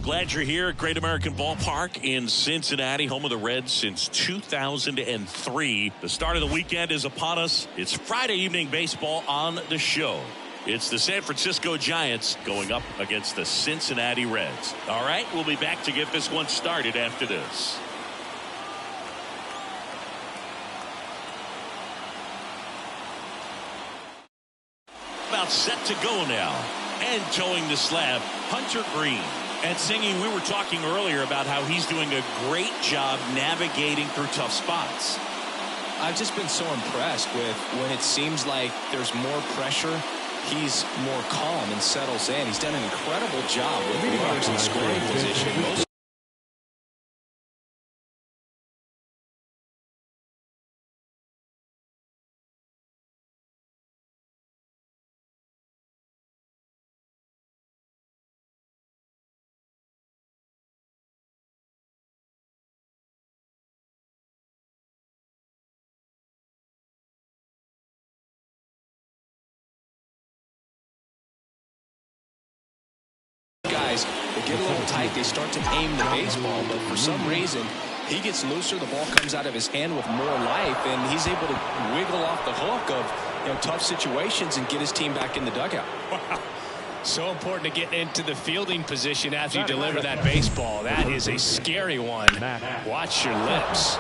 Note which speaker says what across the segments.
Speaker 1: Glad you're here at Great American Ballpark in Cincinnati, home of the Reds since 2003. The start of the weekend is upon us. It's Friday evening baseball on the show. It's the San Francisco Giants going up against the Cincinnati Reds. All right, we'll be back to get this one started after this. About set to go now. And towing the slab, Hunter Green. And Singy, we were talking earlier about how he's doing a great job navigating through tough spots.
Speaker 2: I've just been so impressed with when it seems like there's more pressure, he's more calm and settles in. He's done an incredible job with runners in scoring position. Guys, they get a little tight, they start to aim the baseball, but for some reason he gets looser, the ball comes out of his hand with more life, and he's able to wiggle off the hook of tough situations and get his team back in the dugout.
Speaker 3: So important to get into the fielding position after you deliver that baseball. That is a scary one. Watch your lips.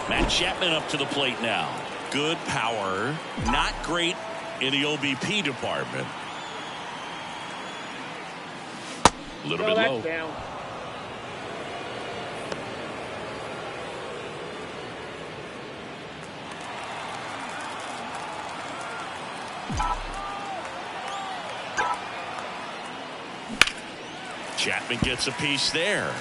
Speaker 1: Matt Chapman up to the plate now. Good power, not great in the OBP department. A little bit low.
Speaker 4: Down.
Speaker 1: Chapman gets a piece there.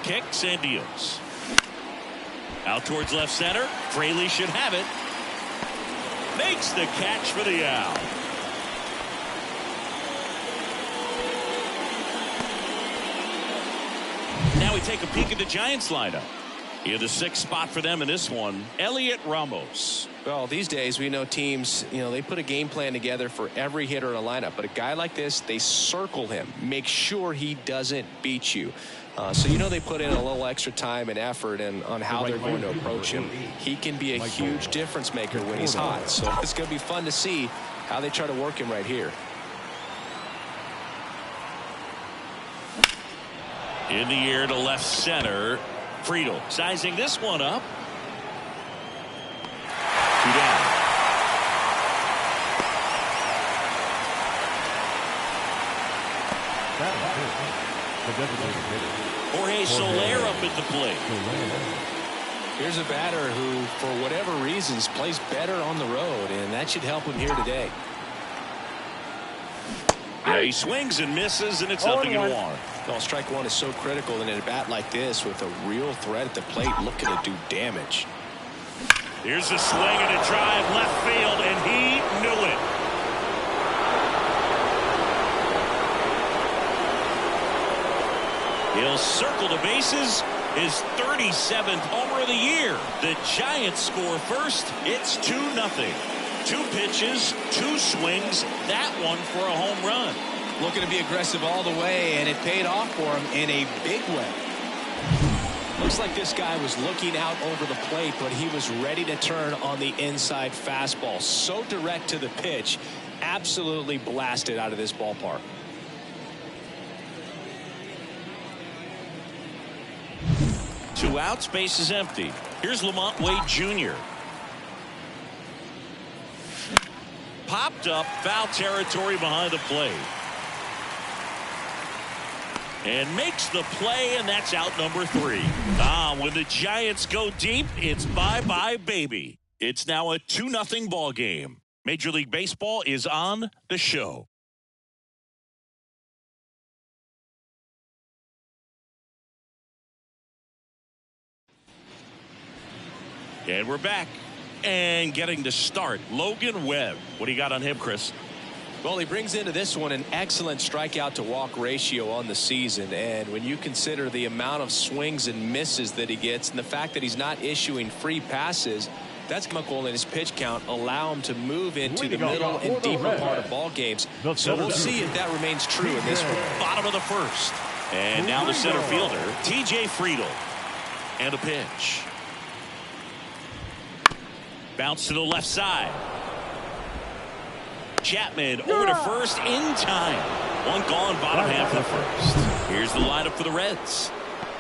Speaker 1: Kicks and deals. Out towards left center. Fraley should have it. Makes the catch for the out. Now we take a peek at the Giants lineup. In the sixth spot for them in this one, Elliot Ramos.
Speaker 2: Well, these days we know teams, they put a game plan together for every hitter in a lineup. But a guy like this, they circle him, make sure he doesn't beat you. So they put in a little extra time and effort on how they're going to approach him. He can be a huge difference maker when he's hot. So it's going to be fun to see how they try to work him right here.
Speaker 1: In the air to left center. Friedel sizing this one up. 2 down. Jorge Soler up at the plate.
Speaker 2: Here's a batter who, for whatever reasons, plays better on the road, and that should help him here today.
Speaker 1: Yeah, he swings and misses, and it's nothing you want.
Speaker 2: Well, strike one is so critical in a bat like this with a real threat at the plate looking to do damage.
Speaker 1: Here's a swing and a drive left field, and he knew it. He'll circle the bases. His 37th homer of the year. The Giants score first. It's 2-0. 2 pitches, 2 swings. That one for a home run.
Speaker 2: Looking to be aggressive all the way, and it paid off for him in a big way. Looks like this guy was looking out over the plate, but he was ready to turn on the inside fastball. So direct to the pitch. Absolutely blasted out of this ballpark.
Speaker 1: Two outs, base is empty. Here's Lamont Wade Jr. Popped up, foul territory behind the plate. And makes the play, and that's out number 3. When the Giants go deep, it's bye-bye, baby. It's now a 2-0 ball game. Major League Baseball is on the show. And we're back. And getting to start, Logan Webb. What do you got on him, Chris?
Speaker 2: Well, he brings into this one an excellent strikeout to walk ratio on the season. And when you consider the amount of swings and misses that he gets and the fact that he's not issuing free passes, that's chemical in his pitch count allow him to move into the middle and deeper part of ball games. So we'll see if that remains true in this one.
Speaker 1: Bottom of the first. And now the center fielder, T.J. Friedl. And a pitch. Bounce to the left side. Chapman over to first in time. One gone, bottom half of the first. Here's the lineup for the Reds.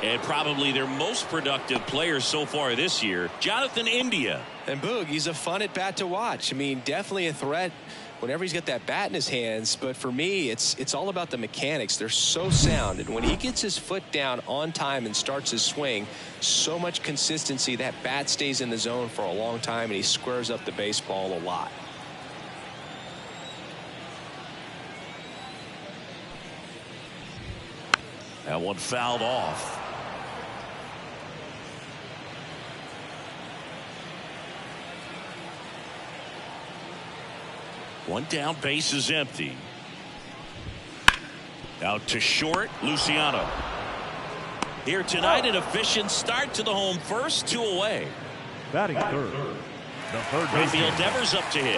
Speaker 1: And probably their most productive player so far this year, Jonathan India.
Speaker 2: And Boog, he's a fun at bat to watch. I mean, definitely a threat whenever he's got that bat in his hands. But for me, it's all about the mechanics. They're so sound. And when he gets his foot down on time and starts his swing, so much consistency. That bat stays in the zone for a long time, and he squares up the baseball a lot.
Speaker 1: That one fouled off. One down, base is empty. Out to short, Luciano. Here tonight, an efficient start to the home first, 2 away.
Speaker 4: Batting third. The third
Speaker 1: Rafael Devers up to hit.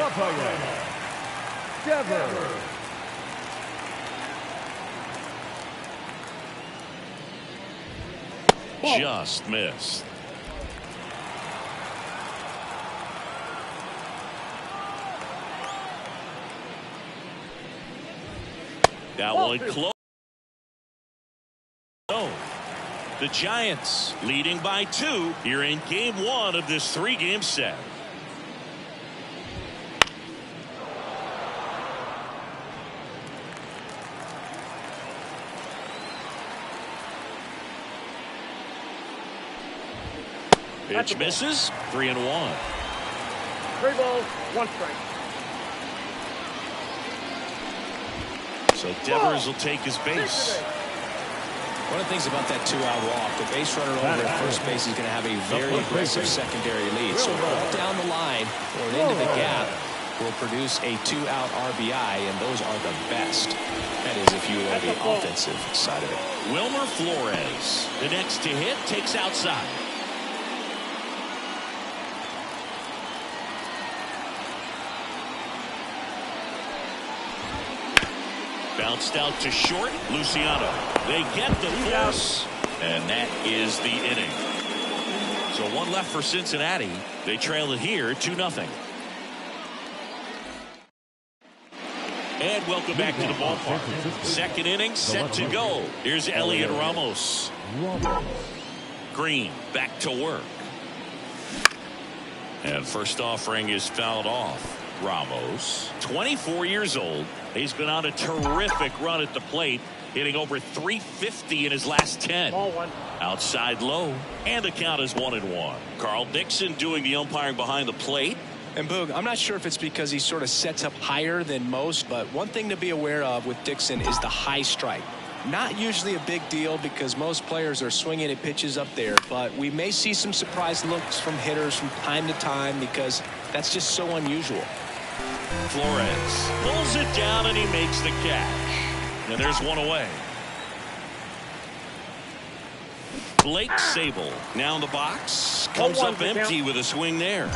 Speaker 4: Devers.
Speaker 1: Just missed. That one close. The Giants leading by 2 here in game 1 of this 3-game set. Pitch misses. 3-1.
Speaker 4: 3 balls, 1 strike.
Speaker 1: So Devers will take his base.
Speaker 2: One of the things about that 2-out walk, the base runner over at first base is going to have a very aggressive secondary lead. So all down the line or into the gap will produce a 2-out RBI, and those are the best. That is if you are the offensive side of it.
Speaker 1: Wilmer Flores, the next to hit, takes outside. Bounced out to short, Luciano. They get the force, and that is the inning. So 1 left for Cincinnati. They trail it here 2-0. And welcome back to the ballpark. Second inning set to go. Here's Elliot Ramos. Green back to work. And first offering is fouled off. Ramos, 24 years old. He's been on a terrific run at the plate, hitting over 350 in his last 10.
Speaker 4: Ball 1.
Speaker 1: Outside low, and the count is 1-1. Carl Dixon doing the umpiring behind the plate.
Speaker 2: And Boog, I'm not sure if it's because he sort of sets up higher than most, but one thing to be aware of with Dixon is the high strike. Not usually a big deal because most players are swinging at pitches up there, but we may see some surprise looks from hitters from time to time because that's just so unusual.
Speaker 1: Flores pulls it down and he makes the catch. And there's 1 away. Blake Sable now in the box. Comes up empty with a swing there.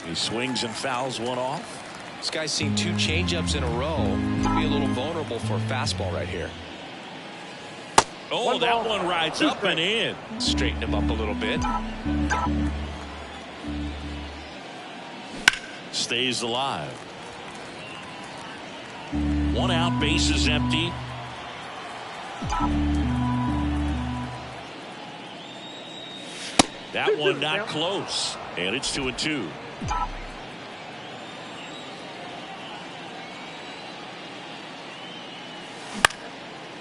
Speaker 1: He swings and fouls 1 off.
Speaker 2: This guy's seen 2 changeups in a row. Could be a little vulnerable for a fastball right here.
Speaker 1: Oh, that one rides up and in.
Speaker 2: Straighten him up a little bit.
Speaker 1: Stays alive. 1 out, base is empty. That one not close, and it's 2-2.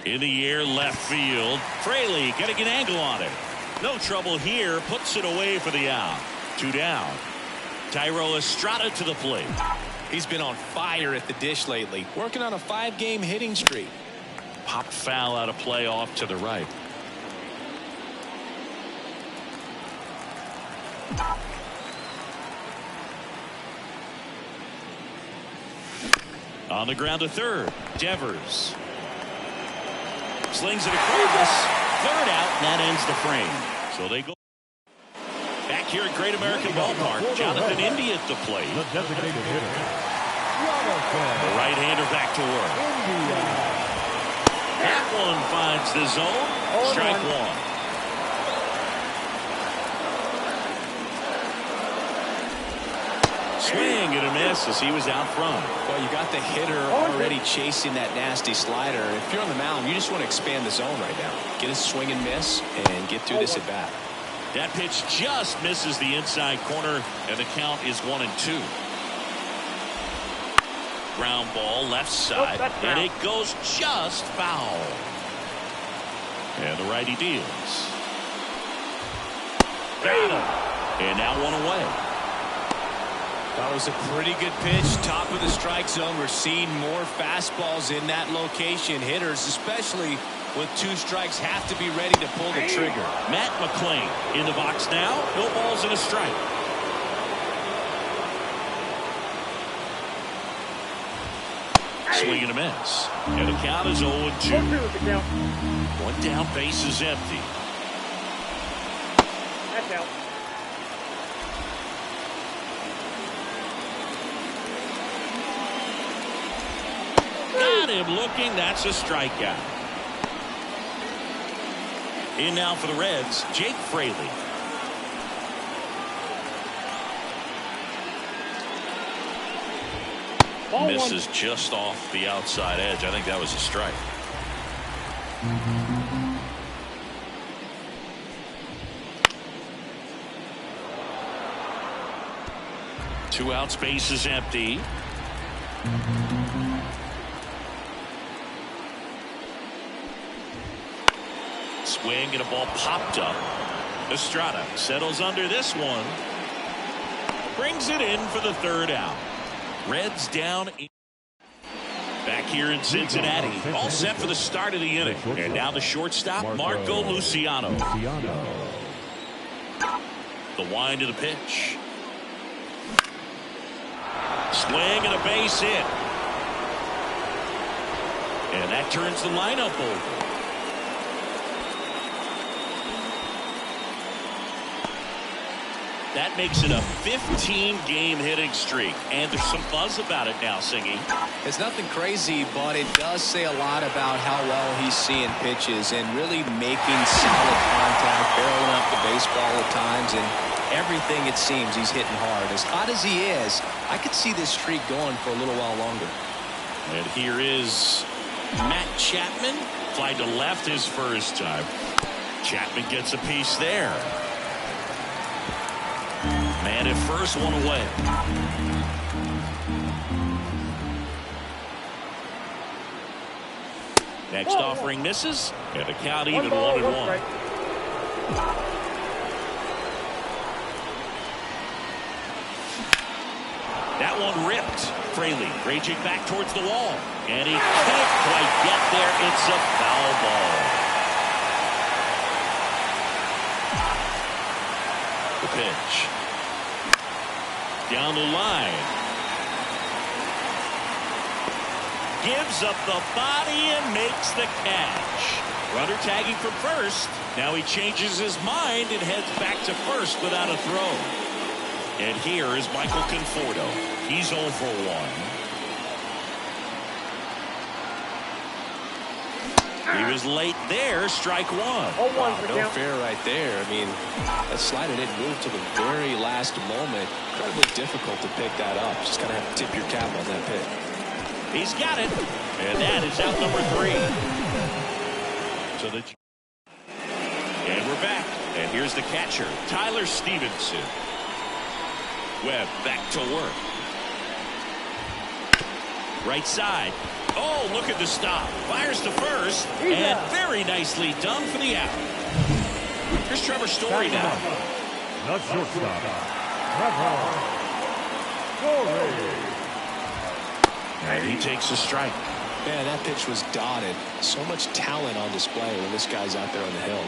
Speaker 1: In the air, left field. Fraley getting an angle on it. No trouble here. Puts it away for the out. 2 down. Tyro Estrada to the plate.
Speaker 2: He's been on fire at the dish lately. Working on a 5-game hitting streak.
Speaker 1: Pop foul out of play off to the right. On the ground to third. Devers slings it across. Third out, and that ends the frame. So they go back here at Great American Ballpark. Jonathan India at the plate.
Speaker 4: The designated hitter.
Speaker 1: The right-hander back to work. That one finds the zone. Strike one. Swing and a miss as he was out front.
Speaker 2: Well, you got the hitter already chasing that nasty slider. If you're on the mound, you just want to expand the zone right now. Get a swing and miss and get through this at bat.
Speaker 1: That pitch just misses the inside corner, and the count is 1-2. Ground ball left side, and it goes just foul. And the righty deals. Got him. And now one away.
Speaker 3: That was a pretty good pitch. Top of the strike zone. We're seeing more fastballs in that location. Hitters, especially with 2 strikes, have to be ready to pull the trigger.
Speaker 1: Matt McClain in the box now. No balls and a strike. Swing and a miss. And the count is 0-2. One down, base is empty.
Speaker 4: That's out.
Speaker 1: Got him looking. That's a strikeout. In now for the Reds, Jake Fraley. Misses just off the outside edge. I think that was a strike. Two outs, base is empty. Swing and a ball popped up. Estrada settles under this one. Brings it in for the third out. Reds down. Back here in Cincinnati. All set for the start of the inning. And now the shortstop, Marco Luciano. The wind of the pitch. Swing and a base hit. And that turns the lineup over. That makes it a 15-game hitting streak. And there's some buzz about it now, Singy.
Speaker 2: It's nothing crazy, but it does say a lot about how well he's seeing pitches and really making solid contact, barreling up the baseball at times, and everything it seems he's hitting hard. As hot as he is, I could see this streak going for a little while longer.
Speaker 1: And here is Matt Chapman. Fly to left his first time. Chapman gets a piece there. Man at first, one away. Next offering misses, and the count even 1-1. That one ripped. Fraley raging back towards the wall, and he can't quite get there. It's a foul ball. The pitch. Down the line. Gives up the body and makes the catch. Runner tagging from first. Now he changes his mind and heads back to first without a throw. And here is Michael Conforto. He's 0 for 1. He was late there. Strike one.
Speaker 2: Wow, no fair right there. I mean, that slider didn't move to the very last moment. Incredibly difficult to pick that up. Just kind of have to tip your cap on that pick.
Speaker 1: He's got it. And that is out number 3. And we're back. And here's the catcher, Tyler Stevenson. Webb back to work. Right side. Oh, look at the stop. Fires to first. And very nicely done for the out. Here's Trevor Story now.
Speaker 4: The shortstop, Trevor Story.
Speaker 1: And he takes a strike.
Speaker 2: Man, that pitch was dotted. So much talent on display when this guy's out there on the hill.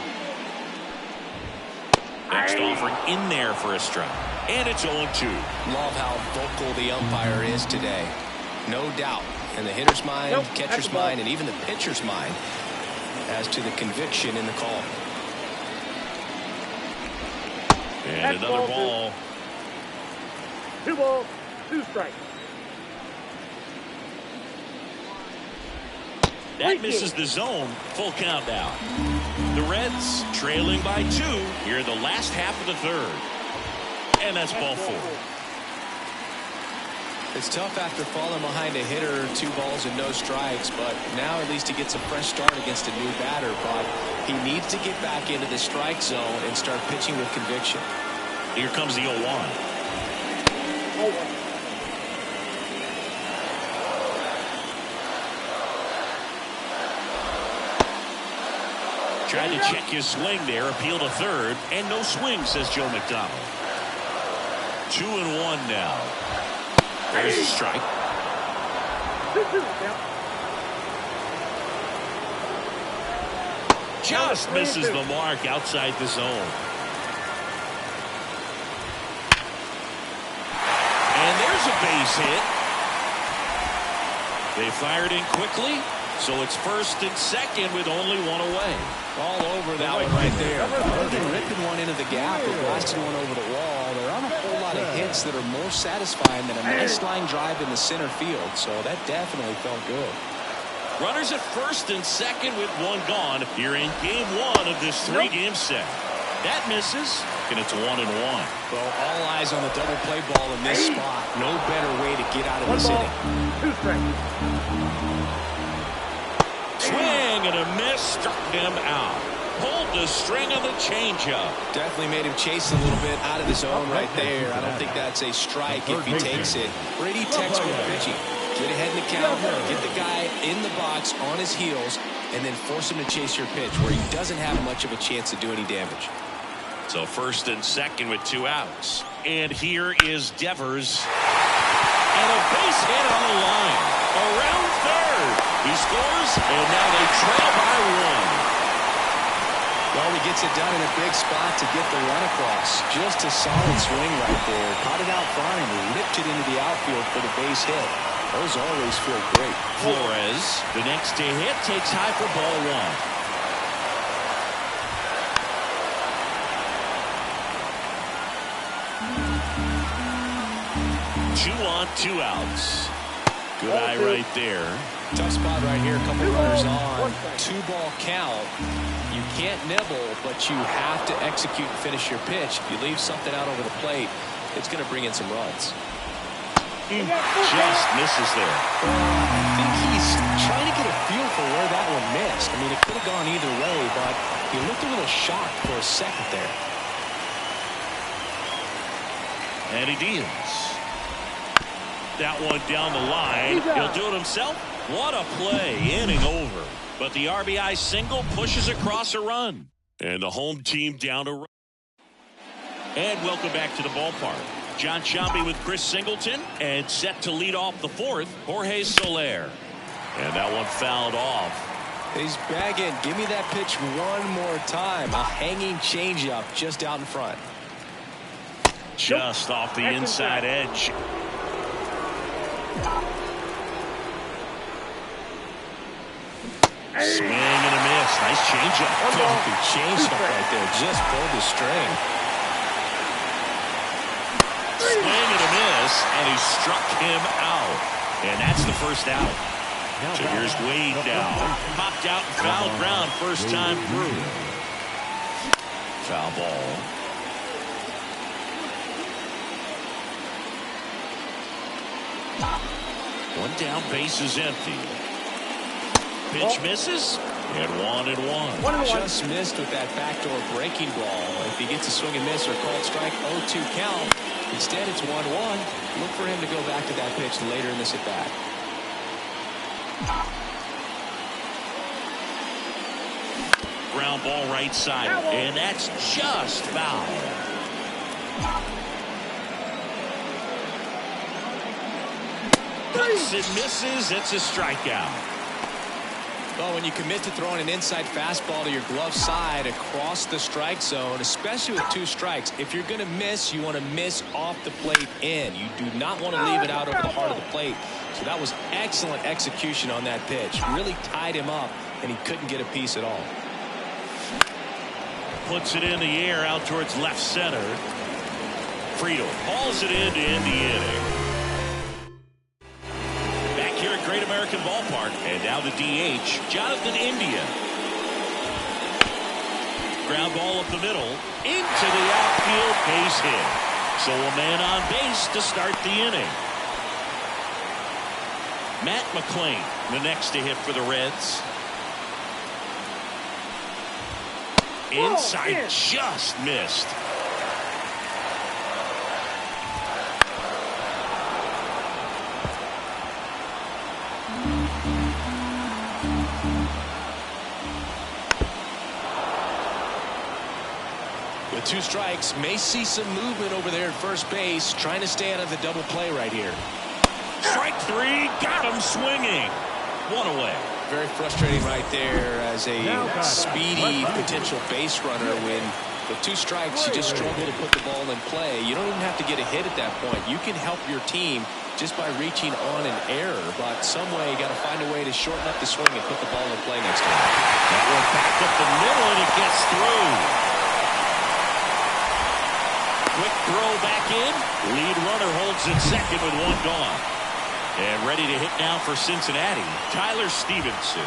Speaker 1: Next offering in there for a strike. And it's 0-2.
Speaker 2: Love how vocal the umpire is today. No doubt in the hitter's mind, catcher's mind, and even the pitcher's mind as to the conviction in the call.
Speaker 1: And another ball.
Speaker 4: 2 balls, 2 strikes.
Speaker 1: That misses the zone. Full count now. The Reds trailing by 2 here in the last half of the third. And that's ball 4.
Speaker 2: It's tough after falling behind a hitter, 2 balls and no strikes, but now at least he gets a fresh start against a new batter. But he needs to get back into the strike zone and start pitching with conviction.
Speaker 1: Here comes the 0-1. Tried to check his swing there, appeal to third, and no swing, says Joe McDonald. 2-1 now. There's a strike. Just misses the mark outside the zone. And there's a base hit. They fired in quickly, so it's first and second with only 1 away.
Speaker 2: All over that one right there. Other than ripping one into the gap or blasting one over the wall, there aren't a whole lot of hits that are more satisfying than a nice line drive in the center field, so that definitely felt good.
Speaker 1: Runners at first and second with 1 gone here in game 1 of this 3-game set. That misses, and it's 1-1.
Speaker 2: Well, all eyes on the double play ball in this spot. No better way to get out of this inning.
Speaker 4: 2 strikes.
Speaker 1: Swing and a miss, struck him out. Pulled the string of the changeup.
Speaker 2: Definitely made him chase a little bit out of the zone right there. I don't think that's a strike if he takes it. Brady textbook pitching. Get ahead in the count, get the guy in the box on his heels, and then force him to chase your pitch where he doesn't have much of a chance to do any damage.
Speaker 1: So first and second with 2 outs. And here is Devers. And a base hit on the line. Around third. He scores, and now they trail by 1.
Speaker 2: Well, he gets it done in a big spot to get the run across. Just a solid swing right there. Caught it out front and ripped it into the outfield for the base hit. Those always feel great.
Speaker 1: Flores, the next to hit, takes high for ball 1. 2 on, 2 outs. Good eye right there.
Speaker 2: Tough spot right here. A couple runners on. 2-ball count. You can't nibble, but you have to execute and finish your pitch. If you leave something out over the plate, it's going to bring in some runs.
Speaker 1: Just misses there.
Speaker 2: I think he's trying to get a feel for where that one missed. I mean, it could have gone either way, but he looked a little shocked for a second there.
Speaker 1: And he deals. That one down the line. He'll do it himself. What a play. Inning over. But the RBI single pushes across a run. And the home team down a run. And welcome back to the ballpark. John Sciambi with Chris Singleton. And set to lead off the 4th, Jorge Soler. And that one fouled off.
Speaker 2: He's begging. Give me that pitch one more time. A hanging changeup just out in front.
Speaker 1: Just off the inside edge. Swing and a miss. Nice changeup.
Speaker 2: Changeup right there. Just pulled the string.
Speaker 1: Swing and a miss, and he struck him out. And that's the first out. So here's Wade now. Popped out and foul ground first time through. Foul ball. One down, base is empty. Pitch misses, and 1-1.
Speaker 2: Just missed with that backdoor breaking ball. If he gets a swing and miss or called strike, 0-2 count. Instead, it's 1-1. Look for him to go back to that pitch later in this at-bat.
Speaker 1: Ground ball right side, and that's just foul. It misses. It's a strikeout.
Speaker 2: Well, when you commit to throwing an inside fastball to your glove side across the strike zone, especially with 2 strikes, if you're going to miss, you want to miss off the plate in. You do not want to leave it out over the heart of the plate. So that was excellent execution on that pitch. Really tied him up, and he couldn't get a piece at all.
Speaker 1: Puts it in the air out towards left center. Friedel hauls it in to end the inning. Back here at Great American Ballpark. And now the DH, Jonathan India. Ground ball up the middle. Into the outfield, base hit. So a man on base to start the inning. Matt McClain, the next to hit for the Reds. Inside, just missed.
Speaker 2: With 2 strikes, may see some movement over there at first base, trying to stay out of the double play right here.
Speaker 1: Strike 3, got him swinging. 1 away.
Speaker 2: Very frustrating right there as a speedy potential base runner when with 2 strikes you just struggle to put the ball in play. You don't even have to get a hit at that point. You can help your team just by reaching on an error, but some way you got to find a way to shorten up the swing and put the ball in play next time.
Speaker 1: That one back up the middle and it gets through. Quick throw back in. Lead runner holds it second with 1 gone. And ready to hit now for Cincinnati, Tyler Stevenson.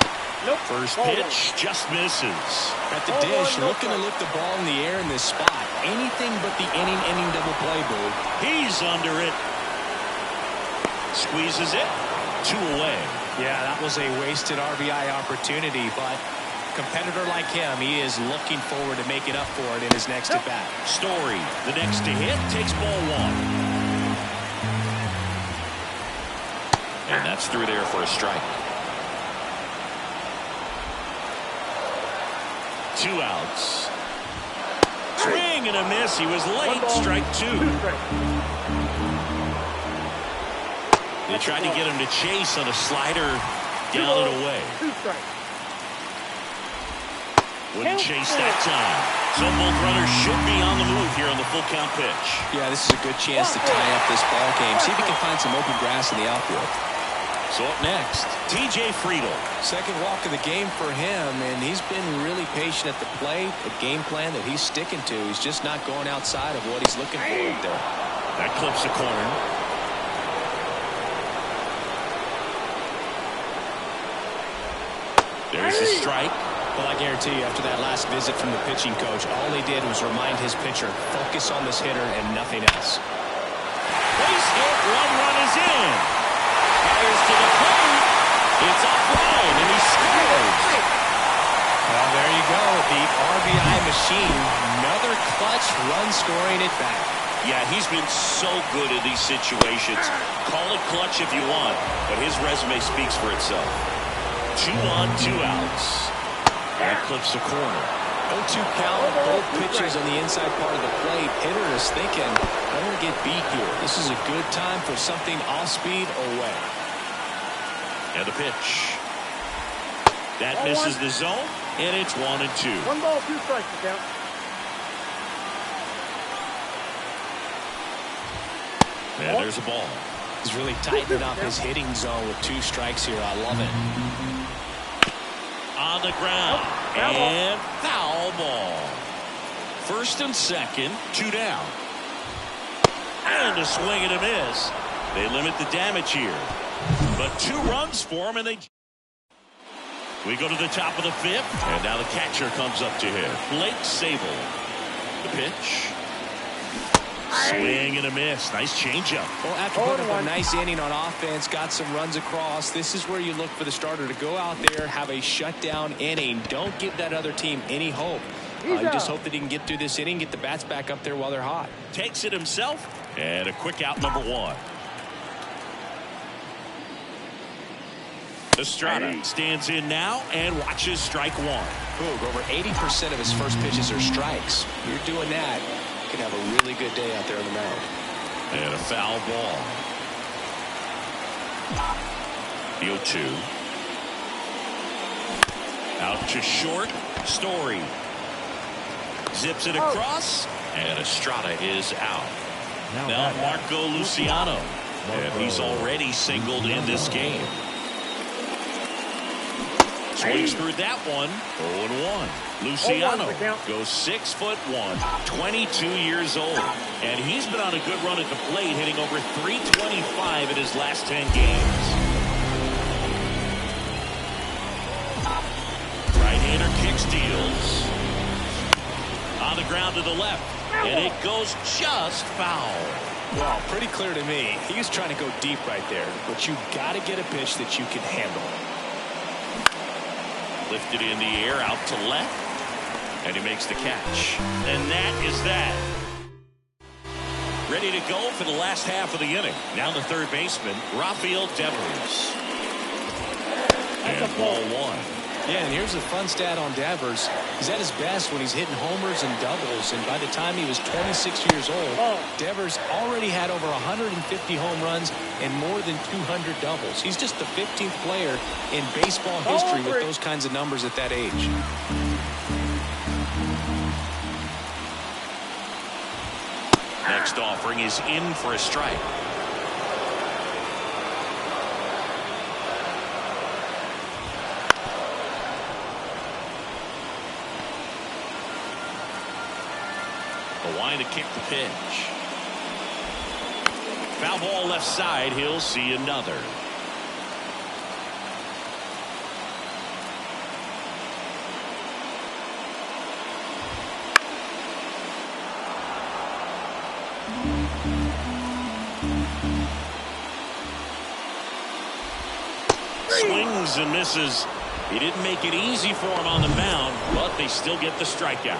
Speaker 1: First pitch just misses.
Speaker 2: At the dish, looking to lift the ball in the air in this spot. Anything but the inning double play, Boo.
Speaker 1: He's under it. Squeezes it. 2 away.
Speaker 3: Yeah, that was a wasted RBI opportunity, but competitor like him, he is looking forward to making up for it in his next at-bat.
Speaker 1: Story, the next to hit, takes ball 1. And that's through there for a strike. 2 outs. Swing and a miss. He was late. Strike 2. They tried to get him to chase on a slider down and away. Wouldn't chase that time. So both runners should be on the move here on the full count pitch.
Speaker 2: Yeah, this is a good chance to tie up this ball game. See if he can find some open grass in the outfield.
Speaker 1: So up next, TJ Friedel.
Speaker 2: Second walk of the game for him, and he's been really patient at the plate. A game plan that he's sticking to. He's just not going outside of what he's looking for up there.
Speaker 1: That clips the corner. There's a strike.
Speaker 2: Well, I guarantee you, after that last visit from the pitching coach, all he did was remind his pitcher, focus on this hitter and nothing else.
Speaker 1: Base hit, 1 run is in. Fires to the plate. It's offline, and he scores.
Speaker 3: Well, there you go. The RBI machine. Another clutch run scoring at bat.
Speaker 1: Yeah, he's been so good in these situations. Call it clutch if you want, but his resume speaks for itself. 2 on, 2 outs. That clips the corner.
Speaker 2: 0-2 count, both pitches on the inside part of the plate. Hitter is thinking, I don't want to get beat here. This is a good time for something off speed away.
Speaker 1: And the pitch. That misses the zone, and it's 1 and 2.
Speaker 4: 1 ball, 2 strikes to count.
Speaker 1: And there's a ball.
Speaker 2: He's really tightening up his hitting zone with 2 strikes here. I love it.
Speaker 1: On the ground, and foul ball. First and second, 2 down. And a swing and a miss. They limit the damage here. But 2 runs for him, and we go to the top of the 5th, and now the catcher comes up to him. Blake Sable. The pitch. Swing and a miss. Nice changeup.
Speaker 2: Well, after putting up a nice inning on offense, got some runs across, this is where you look for the starter to go out there, have a shutdown inning. Don't give that other team any hope. You just hope that he can get through this inning, get the bats back up there while they're hot.
Speaker 1: Takes it himself, and a quick out, number 1. Estrada stands in now and watches strike 1.
Speaker 2: Boog, over 80% of his first pitches are strikes. You're doing that, you can have a really good day out there on the mound.
Speaker 1: And a foul ball. The 0-2. Out to short. Story zips it across, and Estrada is out. Now Marco Luciano And he's already singled in this game. Swings through that one. 0-1. Luciano goes 6'1", 22 years old. And he's been on a good run at the plate, hitting over .325 in his last 10 games. Right-hander kick steals. On the ground to the left. And it goes just foul.
Speaker 3: Well, pretty clear to me. He's trying to go deep right there. But you got to get a pitch that you can handle.
Speaker 1: Lifted in the air out to left. And he makes the catch. And that is that. Ready to go for the last half of the inning. Now the third baseman, Rafael Devers. And ball one.
Speaker 3: Yeah, and here's a fun stat on Devers. He's at his best when he's hitting homers and doubles, and by the time he was 26 years old, Devers already had over 150 home runs and more than 200 doubles. He's just the 15th player in baseball history with those kinds of numbers at that age.
Speaker 1: Next offering is in for a strike. The line to kick the pitch. Foul ball left side. He'll see another. Swings and misses. He didn't make it easy for him on the mound, but they still get the strikeout.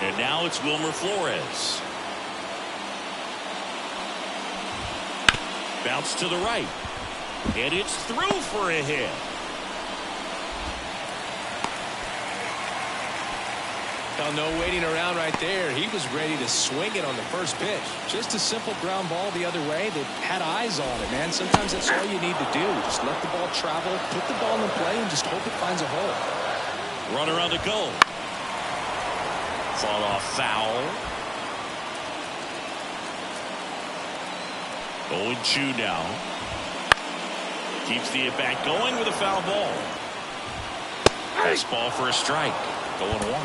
Speaker 1: And now it's Wilmer Flores. Bounce to the right. And it's through for a hit.
Speaker 3: Well, no waiting around right there. He was ready to swing it on the first pitch. Just a simple ground ball the other way. They had eyes on it, man. Sometimes that's all you need to do. Just let the ball travel, put the ball in play, and just hope it finds a hole.
Speaker 1: Runner on the go. Fought off foul. 0-2 now. Keeps the at-bat going with a foul ball. Fastball for a strike. 0-1.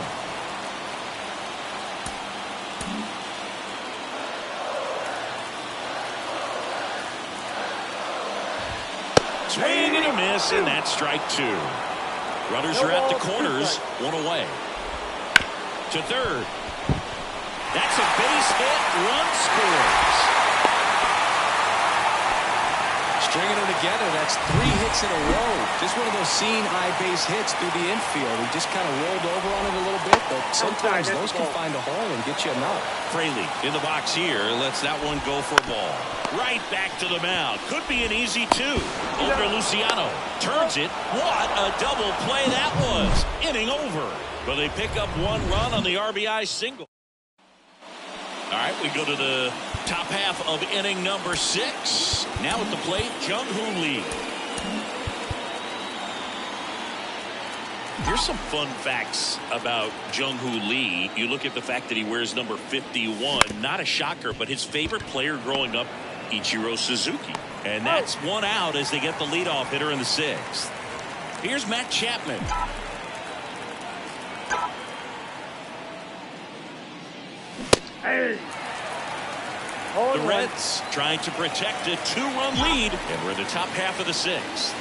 Speaker 1: Swing and a miss, and that's strike two. Runners are at the corners, one away. To third. That's a base hit. Run scores.
Speaker 3: Stringing them together, that's 3 hits in a row. Just one of those seeing eye base hits through the infield. He just kind of rolled over on it a little bit, but sometimes those can find a hole and get you a knock.
Speaker 1: Fraley in the box here lets that one go for a ball. Right back to the mound. Could be an easy two. Over to Luciano. Turns it. What a double play that was. Inning over. But they pick up 1 run on the RBI single. All right, we go to the top half of inning number 6. Now at the plate, Jung-Hoo Lee. Here's some fun facts about Jung-Hoo Lee. You look at the fact that he wears number 51. Not a shocker, but his favorite player growing up, Ichiro Suzuki. And that's 1 out as they get the leadoff hitter in the 6th. Here's Matt Chapman. The Reds trying to protect a 2-run lead, and we're in the top half of the 6th.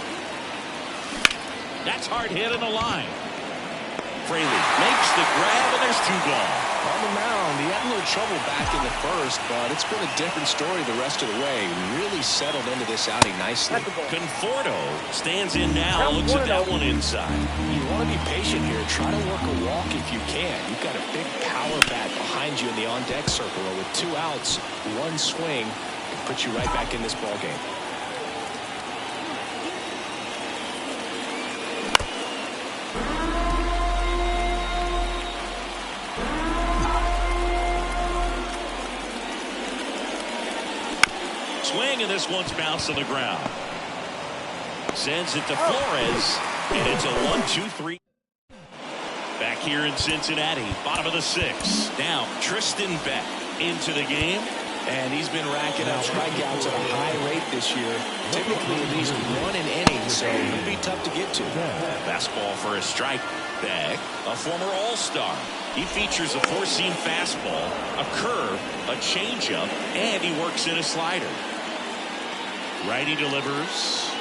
Speaker 1: That's hard hit in the line. Fraley makes the grab, and there's 2 gone.
Speaker 3: On the mound, he had a little trouble back in the first, but it's been a different story the rest of the way. Really settled into this outing nicely.
Speaker 1: Conforto stands in now, looks at that one inside.
Speaker 3: You want to be patient here. Try to work a walk if you can. You've got a big power bat behind you in the on-deck circle. With 2 outs, 1 swing, can put you right back in this ball game.
Speaker 1: Swing, and this one's bounced on the ground. Sends it to Flores, and it's a 1-2-3. Back here in Cincinnati, bottom of the 6th. Now Tristan Beck into the game.
Speaker 2: And he's been racking up strikeouts at a high rate this year. Typically at least 1 an inning, so it'll be tough to get to.
Speaker 1: Fastball for a strike. Beck, a former All-Star. He features a four-seam fastball, a curve, a changeup, and he works in a slider. Righty delivers.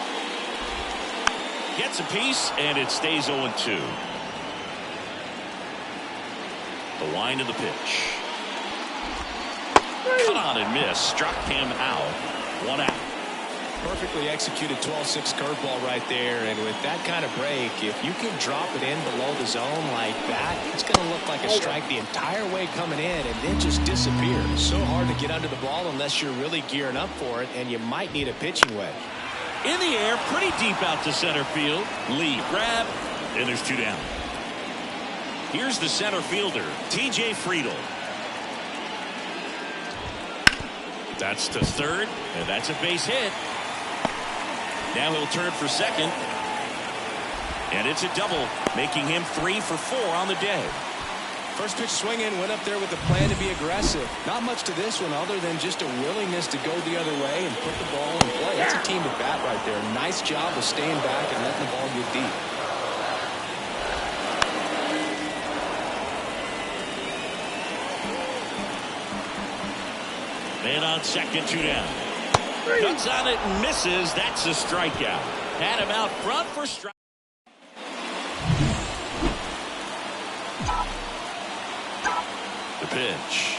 Speaker 1: Gets a piece, and it stays 0-2. The wind of the pitch. Cut on and miss. Struck him out. 1 out.
Speaker 2: Perfectly executed 12-6 curveball right there, and with that kind of break, if you can drop it in below the zone like that, it's going to look like a strike the entire way coming in and then just disappear. So hard to get under the ball unless you're really gearing up for it, and you might need a pitching wedge.
Speaker 1: In the air, pretty deep out to center field. Lee grab, and there's 2 down. Here's the center fielder, T.J. Friedel. That's to third, and that's a base hit. Now he'll turn for second. And it's a double, making him 3 for 4 on the day.
Speaker 2: First pitch swinging, went up there with a plan to be aggressive. Not much to this one other than just a willingness to go the other way and put the ball in play. That's a team at bat right there. Nice job of staying back and letting the ball get deep.
Speaker 1: Man on second, 2 down. Cuts on it and misses. That's a strikeout. Had him out front for strike. The pitch.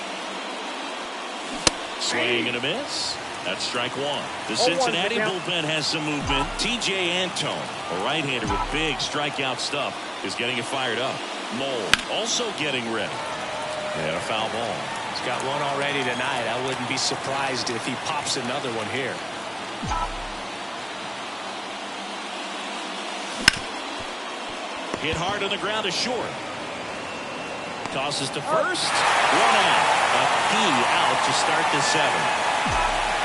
Speaker 1: Swing and a miss. That's strike 1. The Cincinnati bullpen has some movement. T.J. Antone, a right-hander with big strikeout stuff, is getting it fired up. Mole also getting ready. And a foul ball.
Speaker 2: He's got one already tonight. I wouldn't be surprised if he pops another one here.
Speaker 1: Hit hard on the ground to short. Tosses to first. 1 out. A key out to start the 7th.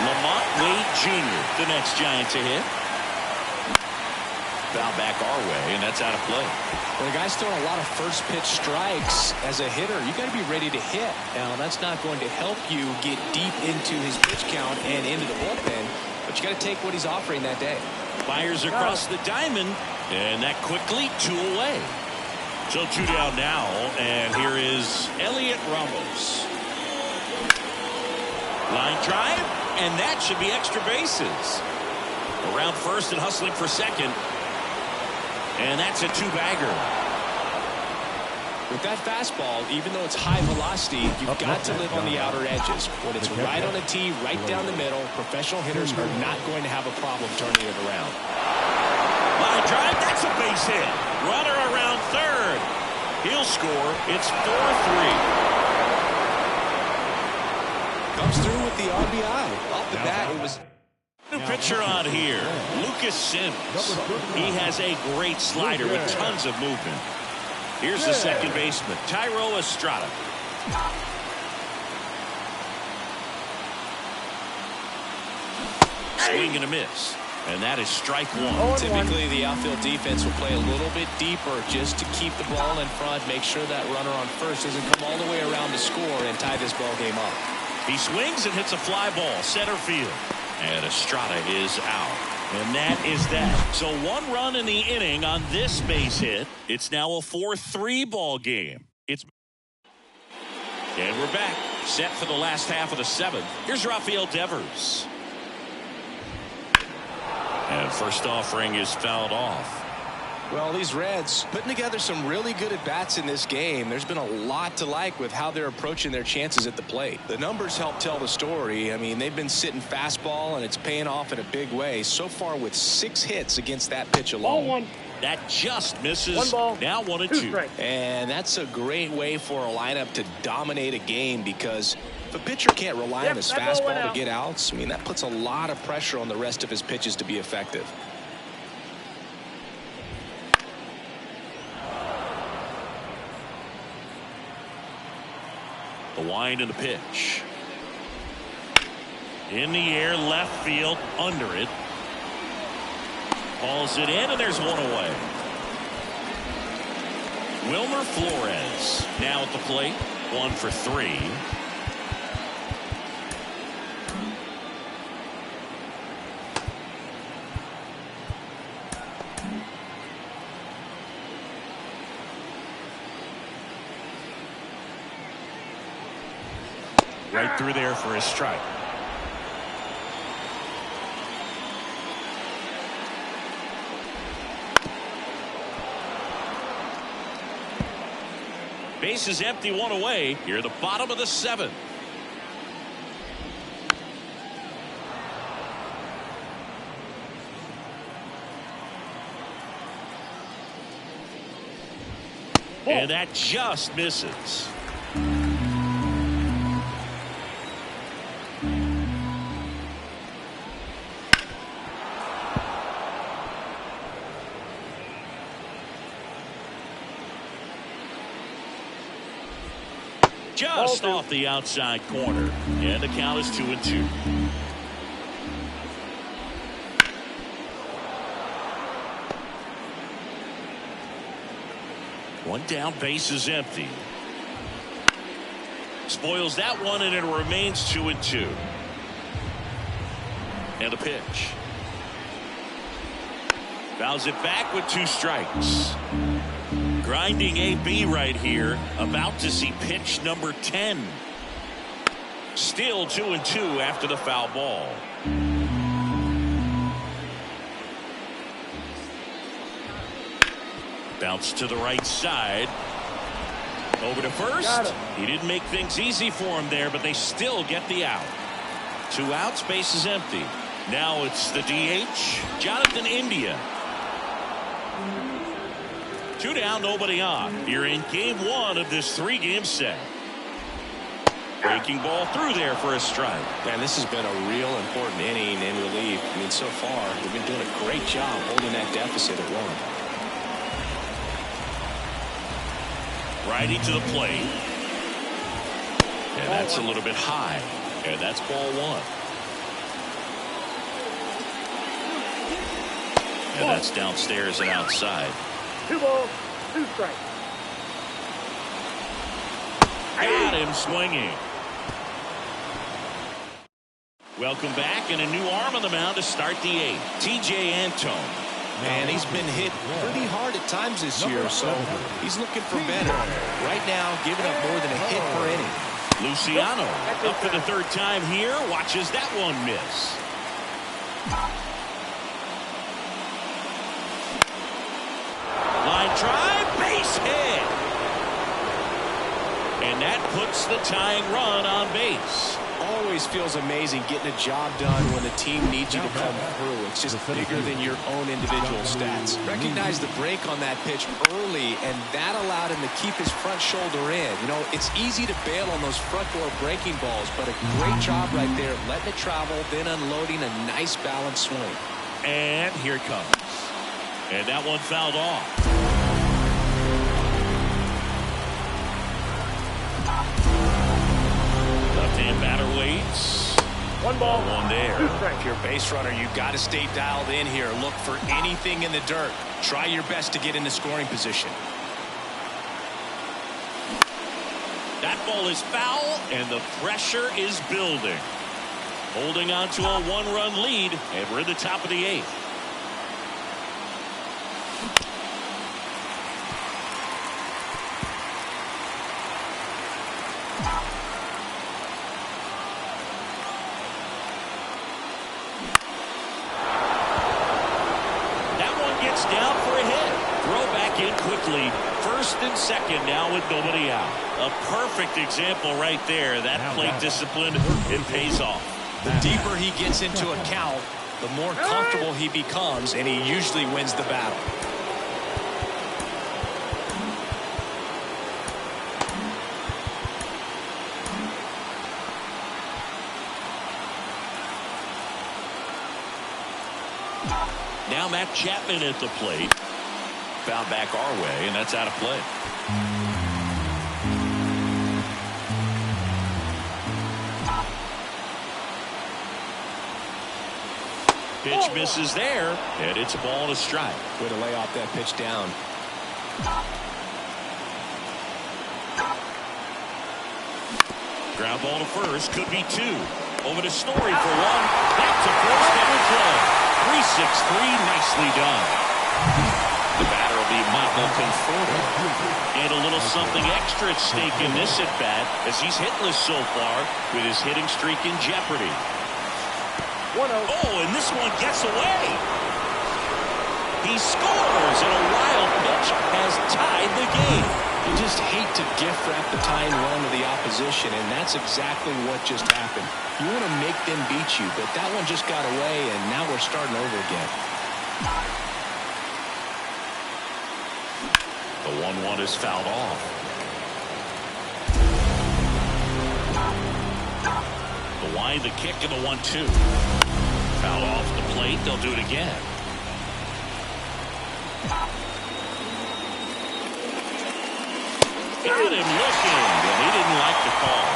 Speaker 1: Lamont Wade Jr., the next Giant to hit. Foul back our way, and that's out of play.
Speaker 2: Well, the guy's throwing a lot of first pitch strikes. As a hitter, you got to be ready to hit. Now, that's not going to help you get deep into his pitch count and into the bullpen, but you got to take what he's offering that day.
Speaker 1: Fires across the diamond, and that quickly 2 away. So 2 down now, and here is Elliot Ramos. Line drive, and that should be extra bases. Around first and hustling for second. And that's a 2-bagger.
Speaker 2: With that fastball, even though it's high velocity, you've got to live on the outer edges. When it's right on a tee, right down the middle, professional hitters are not going to have a problem turning it around.
Speaker 1: Line drive, that's a base hit. Runner around third. He'll score. It's 4-3.
Speaker 2: Comes through with the RBI. Off the bat, it was...
Speaker 1: New pitcher on here, Lucas Sims. He has a great slider with tons of movement. Here's the second baseman, Tyro Estrada. Swing and a miss. And that is strike 1.
Speaker 2: Typically, the outfield defense will play a little bit deeper just to keep the ball in front, make sure that runner on first doesn't come all the way around to score and tie this ball game up.
Speaker 1: He swings and hits a fly ball, center field. And Estrada is out. And that is that. So 1 run in the inning on this base hit. It's now a 4-3 ball game. And we're back. Set for the last half of the 7th. Here's Rafael Devers. And first offering is fouled off.
Speaker 2: Well, these Reds putting together some really good at-bats in this game. There's been a lot to like with how they're approaching their chances at the plate. The numbers help tell the story. I mean, they've been sitting fastball, and it's paying off in a big way. So far with 6 hits against that pitch alone.
Speaker 4: Ball 1.
Speaker 1: That just misses.
Speaker 4: 1 ball.
Speaker 1: Now 1-2.
Speaker 4: 2 strikes.
Speaker 2: And that's a great way for a lineup to dominate a game because if a pitcher can't rely on his fastball to get outs, I mean, that puts a lot of pressure on the rest of his pitches to be effective.
Speaker 1: The wind and the pitch. In the air, left field, under it. Hauls it in, and there's 1 away. Wilmer Flores now at the plate. 1 for 3. Right through there for a strike. Base is empty, one away. Here, the bottom of the 7th. And that just misses. Just off the outside corner. And the count is 2-2. One down, base is empty. Spoils that one, and it remains 2-2. And a pitch. Fouls it back with 2 strikes. Grinding AB right here. About to see pitch number 10. Still 2-2 after the foul ball. Bounce to the right side. Over to first. He didn't make things easy for him there, but they still get the out. 2 outs, base is empty. Now it's the DH, Jonathan India. 2 down, nobody on. You're in game 1 of this 3-game set. Breaking ball through there for a strike.
Speaker 2: Man, this has been a real important inning in relief. I mean, so far, we've been doing a great job holding that deficit at 1.
Speaker 1: Righty to the plate. And that's a little bit high. And that's ball 1. And that's downstairs and outside.
Speaker 4: 2 balls, 2 strikes.
Speaker 1: Got him swinging. Welcome back, and a new arm on the mound to start the 8th. TJ Antone.
Speaker 3: And he's been hit pretty hard at times this year, so he's looking for better. Right now, giving up more than a hit per inning.
Speaker 1: Luciano up for the 3rd time here. Watches that one miss. Line drive, base hit. And that puts the tying run on base.
Speaker 2: Always feels amazing getting a job done when the team needs you to come through. It's just bigger than your own individual stats. Recognize the break on that pitch early, and that allowed him to keep his front shoulder in. You know, it's easy to bail on those front door breaking balls, but a great job right there, letting it travel, then unloading a nice balanced swing.
Speaker 1: And here it comes. And that one fouled off. Left-hand batter waits.
Speaker 4: 1 ball,
Speaker 1: 1 there.
Speaker 4: 2 strikes.
Speaker 3: If you're a base runner, you've got to stay dialed in here. Look for anything in the dirt. Try your best to get in the scoring position.
Speaker 1: That ball is foul, and the pressure is building. Holding on to a 1-run lead, and we're in the top of the 8th. Down for a hit. Throw back in quickly. 1st and 2nd now with nobody out. A perfect example right there. That plate discipline, it pays off.
Speaker 3: The deeper he gets into a count, the more comfortable he becomes, and he usually wins the battle.
Speaker 1: Now Matt Chapman at the plate. Foul back our way, and that's out of play. Pitch misses there, and it's a ball and a strike.
Speaker 2: Way to lay off that pitch down.
Speaker 1: Ground ball to first, could be 2. Over to Story for 1. Back to first, double play. 3-6-3, nicely done. The batter will be Michael Conforto. And a little something extra at stake in this at-bat as he's hitless so far with his hitting streak in jeopardy.
Speaker 4: 1-0.
Speaker 1: Oh, and this one gets away. He scores, and a wild pitch has tied the game.
Speaker 2: You just hate to gift wrap the tying run to the opposition, and that's exactly what just happened. You want to make them beat you, but that one just got away, and now we're starting over again.
Speaker 1: The 1-1 is fouled off. The wind, the kick, and the 1-2. Foul off the plate. They'll do it again. Got him looking, and he didn't like the call.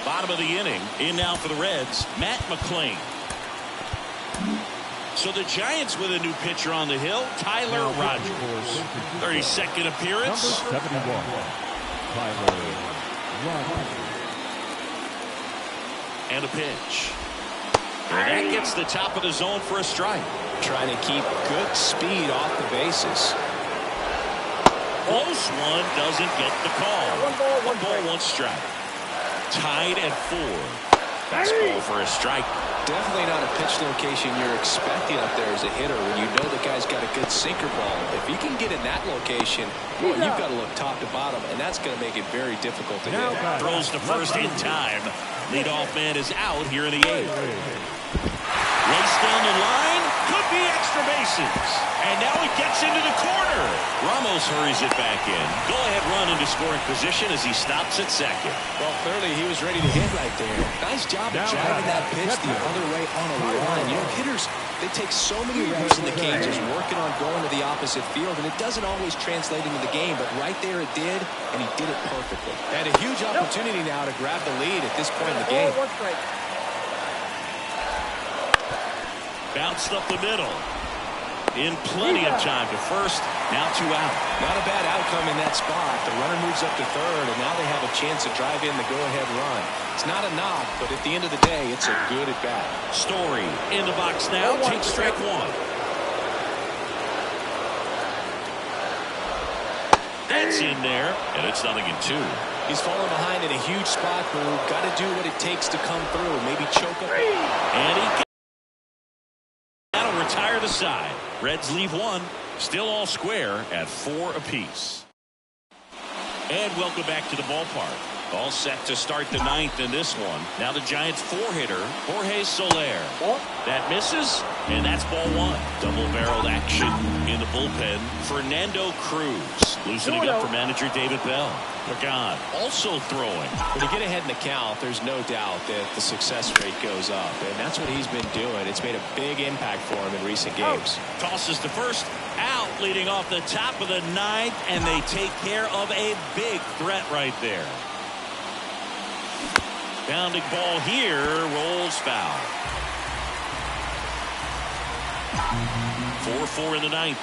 Speaker 1: Bottom of the inning. In now for the Reds, Matt McClain. So the Giants with a new pitcher on the hill, Tyler Rogers. 32nd appearance.
Speaker 5: 71. Tyler Rogers.
Speaker 1: And a pitch. And that gets the top of the zone for a strike.
Speaker 2: Trying to keep good speed off the bases.
Speaker 1: Close one, doesn't get the call.
Speaker 4: 1 ball,
Speaker 1: 1 strike. Tied at 4. Fastball for a strike.
Speaker 2: Definitely not a pitch location you're expecting up there as a hitter when you know the guy's got a good sinker ball. If he can get in that location, boy, you've got to look top to bottom, and that's going to make it very difficult to hit.
Speaker 1: Throws to first in time. Leadoff man is out here in the 8th. Race down the line. Could be extra bases. And now it gets into the corner. Ramos hurries it back in. Go-ahead run into scoring position as he stops at second.
Speaker 2: Well, clearly he was ready to hit right there. Nice job of driving that pitch the other way on a run. You know, hitters, they take so many reps in the cages working on going to the opposite field, and it doesn't always translate into the game, but right there it did, and he did it perfectly. Had a huge opportunity now to grab the lead at this point in the game.
Speaker 1: Bounced up the middle. In plenty of time to first. Now 2 out.
Speaker 2: Not a bad outcome in that spot. The runner moves up to third, and now they have a chance to drive in the go-ahead run. It's not a knock, but at the end of the day, it's a good at-bat.
Speaker 1: Story in the box now. Takes strike 1. That's in there, and it's 0-2.
Speaker 2: He's falling behind in a huge spot, Boo. Got to do what it takes to come through. Maybe choke up.
Speaker 1: And he that'll retire the side. Reds leave 1. Still all square at 4 apiece. And welcome back to the ballpark. All set to start the 9th in this one. Now the Giants 4-hitter, Jorge Soler. That misses, and that's ball 1. Double-barreled action in the bullpen. Fernando Cruz loosening up for manager David Bell. Pagan also throwing.
Speaker 2: When you get ahead in the count, there's no doubt that the success rate goes up, and that's what he's been doing. It's made a big impact for him in recent games.
Speaker 1: Tosses to first, out leading off the top of the 9th, and they take care of a big threat right there. Bounding ball here, rolls foul. 4-4 in the 9th.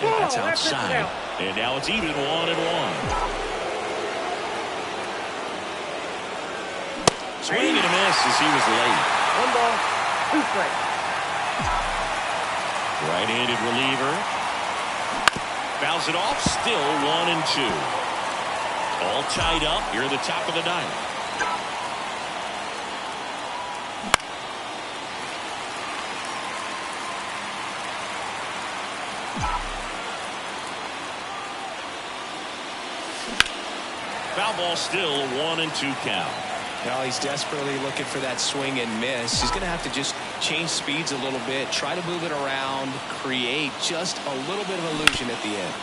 Speaker 1: And that's outside. And now it's even 1-1. Swing and a miss as he was late.
Speaker 4: 1 ball, 2 strikes.
Speaker 1: Right-handed reliever. Fouls it off. Still 1-2. All tied up here at the top of the 9th. Foul ball still 1-2 count.
Speaker 2: Now he's desperately looking for that swing and miss. He's going to have to just change speeds a little bit, try to move it around, create just a little bit of illusion at the end.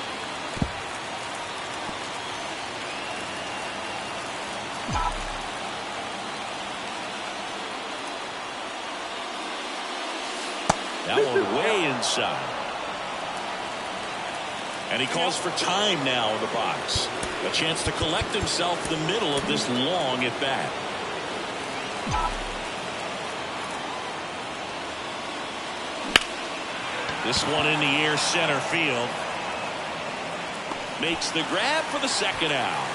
Speaker 1: That one way inside. And he calls for time now in the box. A chance to collect himself the middle of this long at bat. This one in the air center field. Makes the grab for the second out.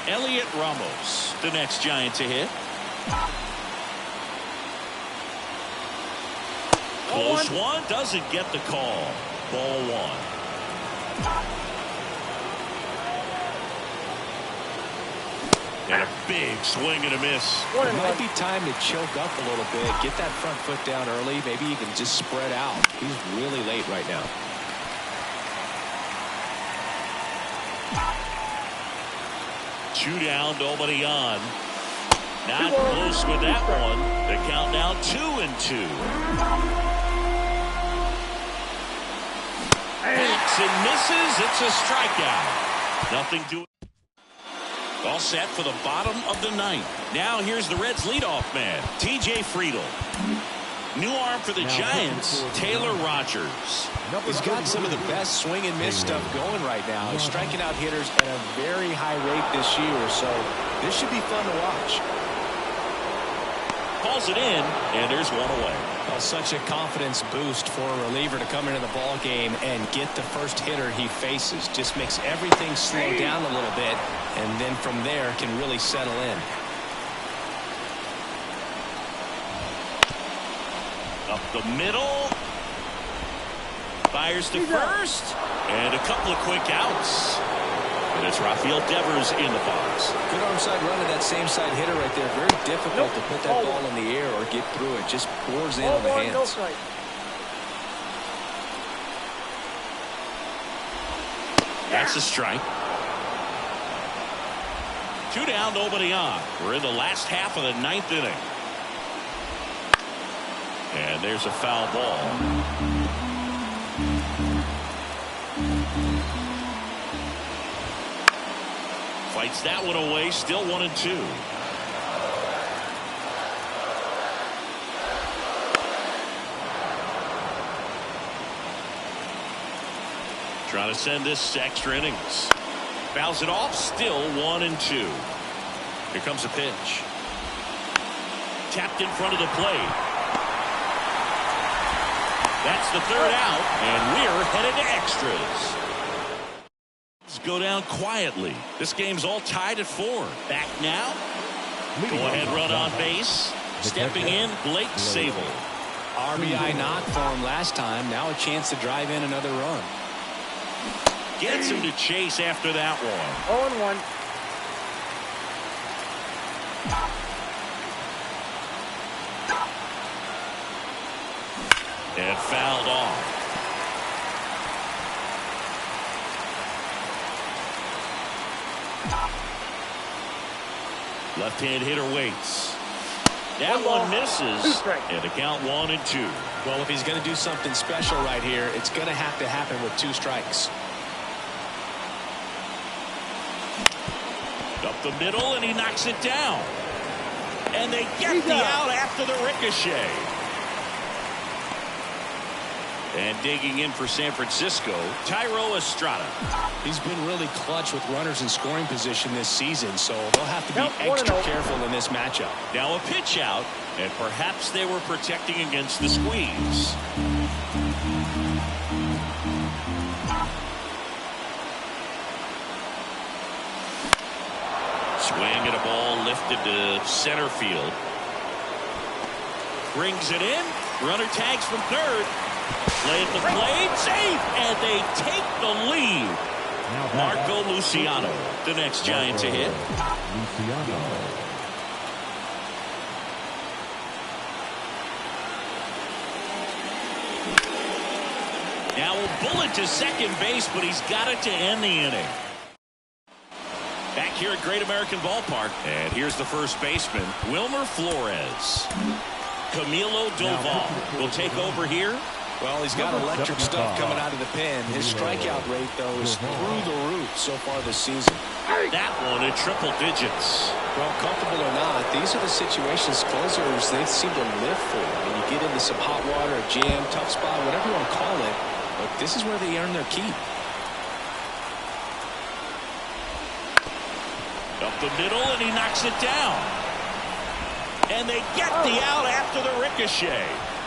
Speaker 1: Elliot Ramos, the next Giant to hit. Close one. Doesn't get the call. Ball one. And a big swing and a miss.
Speaker 2: It might be time to choke up a little bit. Get that front foot down early. Maybe you can just spread out. He's really late right now.
Speaker 1: Two down, nobody on. Not close with that one. The count now 2-2. Backs and misses. It's a strikeout. Nothing to it. All set for the bottom of the ninth. Now here's the Reds leadoff man, T.J. Friedl. New arm for the Giants, Taylor Rogers.
Speaker 2: He's got some of the best swing and miss stuff going right now. He's striking out hitters at a very high rate this year, so this should be fun to watch.
Speaker 1: Calls it in, and there's one away.
Speaker 2: Well, such a confidence boost for a reliever to come into the ball game and get the first hitter he faces. Just makes everything slow down a little bit, and then from there can really settle in.
Speaker 1: Up the middle. Fires to first. And a couple of quick outs. And it's Rafael Devers in the box.
Speaker 2: Good arm side run to that same side hitter right there. Very difficult to put that ball in the air or get through it. Just pours in on the hands.
Speaker 1: That's a strike. Two down, nobody on. We're in the last half of the ninth inning. And there's a foul ball. Fights that one away. Still 1-2. Trying to send this to extra innings. Fouls it off. Still 1-2. Here comes a pitch. Tapped in front of the plate. That's the third out, and we're headed to extras. Let's go down quietly. This game's all tied at 4. Back now. Go ahead, run on base. Stepping in, Blake Sable.
Speaker 2: RBI knock for him last time. Now a chance to drive in another run.
Speaker 1: Gets him to chase after that one.
Speaker 4: 0-1.
Speaker 1: And fouled off. Left-hand hitter waits. That one misses. And the count 1-2.
Speaker 2: Well, if he's going to do something special right here, it's going to have to happen with 2 strikes.
Speaker 1: Up the middle, and he knocks it down. And they get the out after the ricochet. And digging in for San Francisco, Thairo Estrada.
Speaker 2: He's been really clutch with runners in scoring position this season, so they'll have to be extra careful in this matchup.
Speaker 1: Now a pitch out, and perhaps they were protecting against the squeeze. Swing and a ball lifted to center field. Brings it in. Runner tags from third. Play at the plate, safe, and they take the lead. Marco Luciano, the next Giant to hit. Now a bullet to second base, but he's got it to end the inning. Back here at Great American Ballpark, and here's the first baseman, Wilmer Flores. Camilo Doval will take over here.
Speaker 2: Well, he's got electric stuff coming out of the pen. His strikeout rate, though, is through the roof so far this season.
Speaker 1: That one in triple digits.
Speaker 2: Well, comfortable or not, these are the situations closers they seem to live for. When you get into some hot water, a jam, tough spot, whatever you want to call it, but this is where they earn their keep.
Speaker 1: Up the middle, and he knocks it down. And they get the out after the ricochet.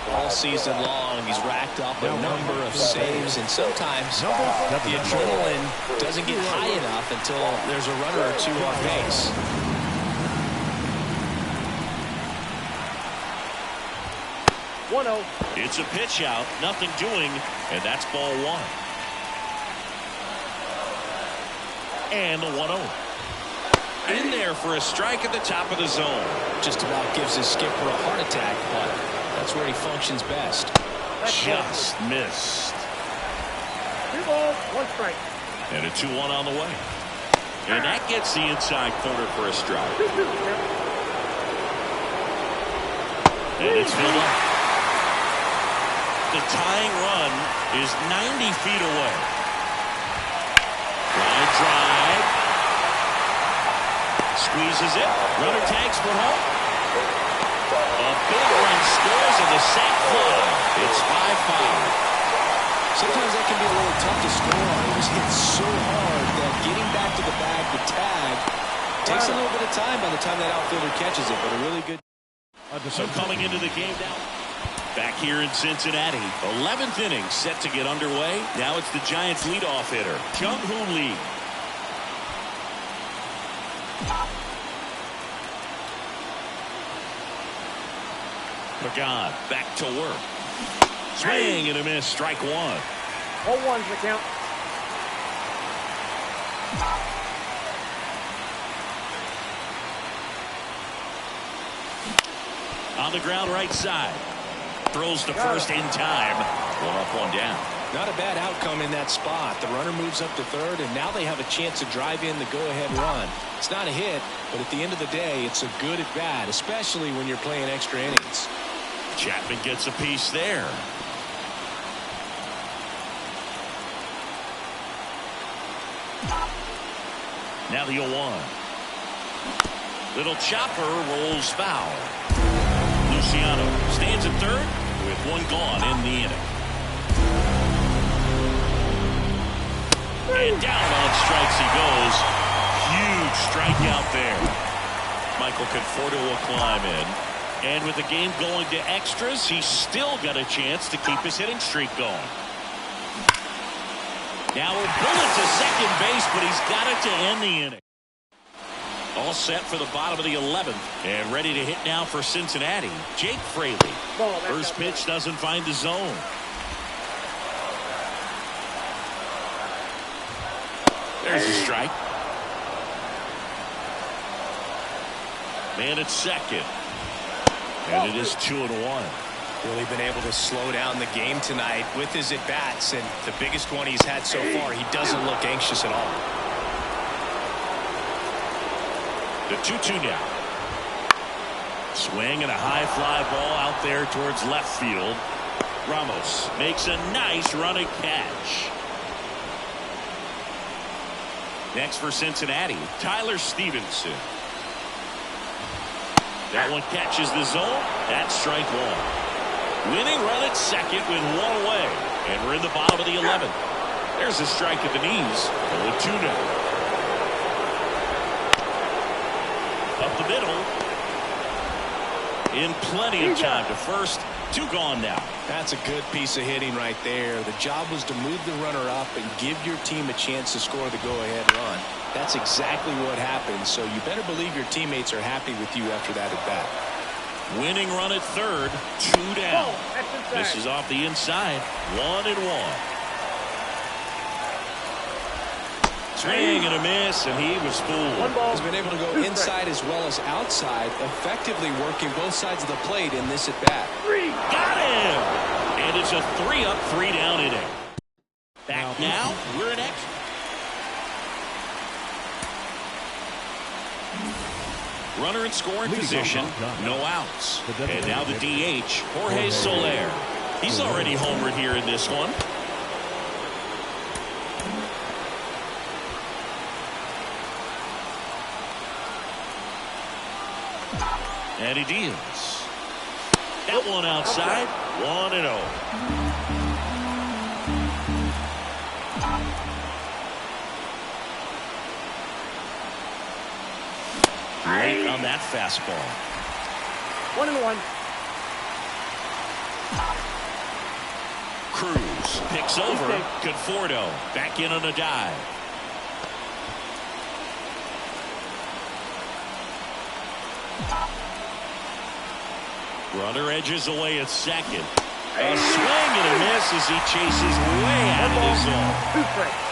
Speaker 2: All season long, he's racked up a number of saves, and sometimes the adrenaline doesn't get high enough until there's a runner or two on base.
Speaker 4: 1-0.
Speaker 1: It's a pitch out, nothing doing, and that's ball one. And the 1-0. In there for a strike at the top of the zone.
Speaker 2: Just about gives his skipper a heart attack, but that's where he functions best.
Speaker 1: Just missed.
Speaker 4: 2 balls, 1 strike.
Speaker 1: And a 2-1 on the way. And that gets the inside corner for a strike.
Speaker 4: 2-2.
Speaker 1: And it's filled up. The tying run is 90 feet away. Line drive. Squeezes it. Runner tags for home. A big run scores and the sac fly. It's 5-5.
Speaker 2: Sometimes that can be a little tough to score on. He was hit so hard that getting back to the bag, the tag, takes a little bit of time by the time that outfielder catches it, but a really good.
Speaker 1: So coming into the game now, back here in Cincinnati, 11th inning set to get underway. Now it's the Giants leadoff hitter, Jung-Hoo Lee. Pagan back to work. Swing and a miss, strike one.
Speaker 4: 0-1's the count.
Speaker 1: On the ground right side. Throws to first in time. 1 up, 1 down.
Speaker 2: Not a bad outcome in that spot. The runner moves up to third, and now they have a chance to drive in the go-ahead run. It's not a hit, but at the end of the day, it's a good at-bat, especially when you're playing extra innings.
Speaker 1: Chapman gets a piece there. Now the 0-1. Little chopper rolls foul. Luciano stands at third with 1 gone in the inning. And down on strikes he goes. Huge strikeout there. Michael Conforto will climb in. And with the game going to extras, he's still got a chance to keep his hitting streak going. Now a bullet to second base, but he's got it to end the inning. All set for the bottom of the 11th. And ready to hit now for Cincinnati, Jake Fraley. First pitch doesn't find the zone. There's a strike. Man at second. And it is 2-1.
Speaker 3: Really been able to slow down the game tonight with his at-bats, and the biggest one he's had so far, he doesn't look anxious at all.
Speaker 1: The 2-2 now. Swing and a high fly ball out there towards left field. Ramos makes a nice running catch. Next for Cincinnati, Tyler Stevenson. That one catches the zone. That's strike one. Winning run at second with 1 away. And we're in the bottom of the 11th. There's a strike at the knees. 0-2 now. Up the middle. In plenty of time to first. 2 gone now.
Speaker 2: That's a good piece of hitting right there. The job was to move the runner up and give your team a chance to score the go-ahead run. That's exactly what happened, so you better believe your teammates are happy with you after that at-bat.
Speaker 1: Winning run at third. 2 down. This is off the inside. 1-1. Swing and a miss, and he was fooled.
Speaker 2: He's been able to go inside as well as outside, effectively working both sides of the plate in this at-bat.
Speaker 1: Got him! And it's a 3-up, 3-down inning. Back now, we're in extra. Runner in scoring position, no outs. And now the DH, Jorge Soler. He's already homered here in this one. And he deals. That one outside, 1-0. Late on that fastball.
Speaker 4: 1-1.
Speaker 1: Cruz picks over. Conforto back in on a dive. Runner edges away at second. A swing and a miss as he chases way out of the zone.
Speaker 4: 2 strikes.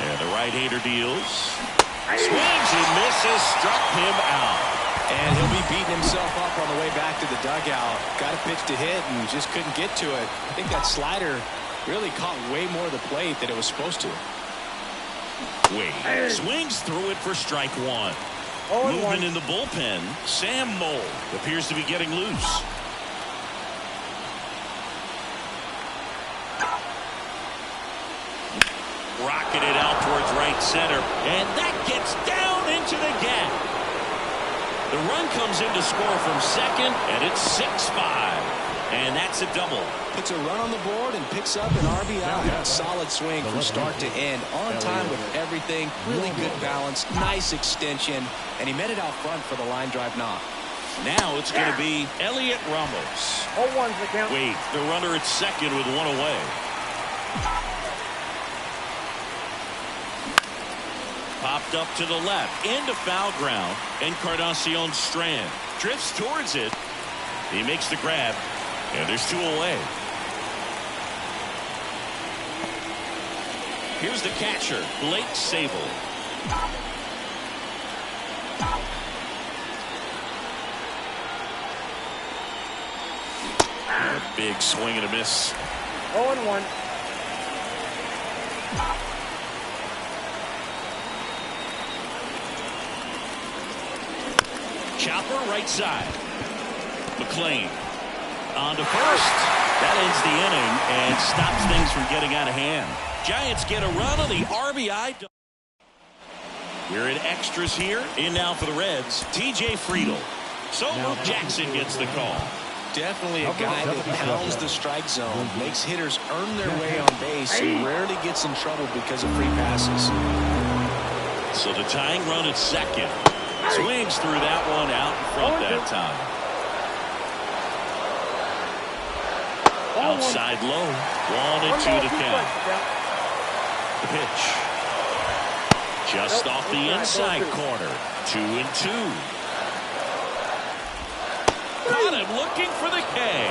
Speaker 1: And the right-hander deals. Swings and misses, struck him out.
Speaker 3: And he'll be beating himself up on the way back to the dugout. Got a pitch to hit and just couldn't get to it. I think that slider really caught way more of the plate than it was supposed to.
Speaker 1: Wade swings through it for strike 1. Movement in the bullpen. Sam Moll appears to be getting loose. Rocketed out towards right center, and that gets down into the gap. The run comes in to score from second, and it's 6-5. And that's a double.
Speaker 2: Puts a run on the board and picks up an RBI. Solid swing from start to end. On time with everything. Really good balance. Nice extension. And he met it out front for the line drive knock.
Speaker 1: Now it's going to be Elliot Ramos.
Speaker 4: 0-1's the count.
Speaker 1: Wade, the runner at second with 1 away. Popped up to the left. Into foul ground. Encarnacion Strand drifts towards it. He makes the grab. And there's 2 away. Here's the catcher, Blake Sable. A big swing and a miss.
Speaker 4: 0-1.
Speaker 1: Chopper right side. McLean on to first. That ends the inning and stops things from getting out of hand. Giants get a run on the RBI. We're in extras here. In now for the Reds, TJ Friedl. So Luke Jackson gets the call.
Speaker 2: Definitely a guy that pounds the strike zone, makes hitters earn their way on base, and rarely gets in trouble because of free passes.
Speaker 1: So the tying run at second. Swings through that one out in front that time. Outside low. 1-2 to count. The pitch. Just off the inside corner. 2-2. Caught him looking for the K.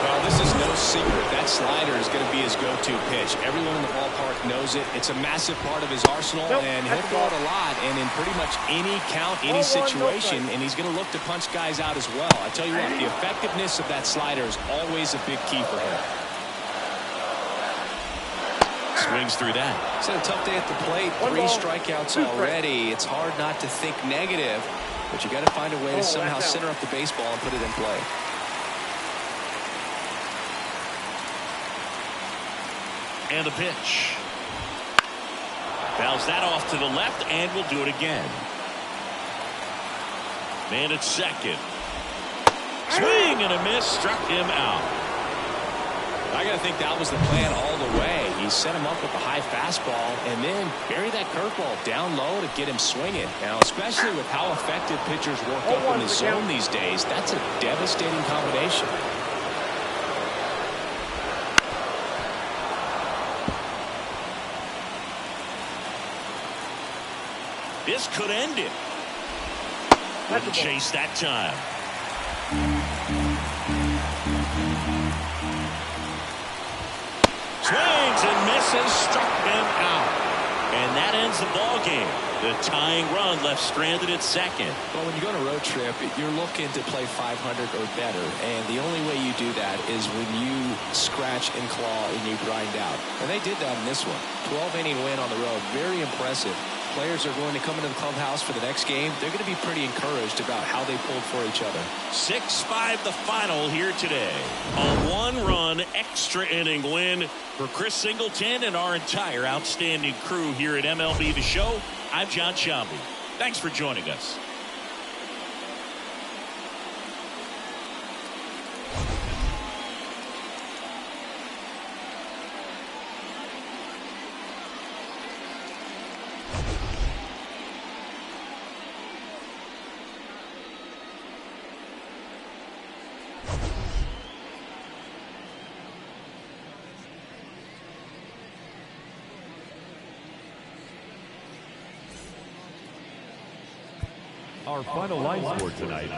Speaker 2: Well, this is no secret. That slider is going to be his go-to pitch. Everyone in the ballpark knows it. It's a massive part of his arsenal, and he'll throw it a lot, and in pretty much any count, any situation, and he's going to look to punch guys out as well. I tell you what, the effectiveness of that slider is always a big key for him.
Speaker 1: Swings through that.
Speaker 2: It's a tough day at the plate. 3 strikeouts already. It's hard not to think negative, but you got to find a way to somehow center up the baseball and put it in play.
Speaker 1: And the pitch. Fouls that off to the left, and will do it again. Man at second. Swing and a miss, struck him out.
Speaker 2: I got to think that was the plan all the way. He set him up with the high fastball and then bury that curveball down low to get him swinging. Now, especially with how effective pitchers work up in the zone these days, that's a devastating combination.
Speaker 1: This could end it. Wouldn't chase that time. Swings and misses, struck him out. And that ends the ball game. The tying run left stranded at second.
Speaker 2: Well, when you go on a road trip, you're looking to play 500 or better. And the only way you do that is when you scratch and claw and you grind out. And they did that in this one. 12-inning win on the road. Very impressive. Players are going to come into the clubhouse for the next game. They're going to be pretty encouraged about how they pulled for each other.
Speaker 1: 6-5 the final here today. A 1-run extra inning win for Chris Singleton and our entire outstanding crew here at MLB The Show. I'm John Shambi. Thanks for joining us.
Speaker 5: Our final line score tonight.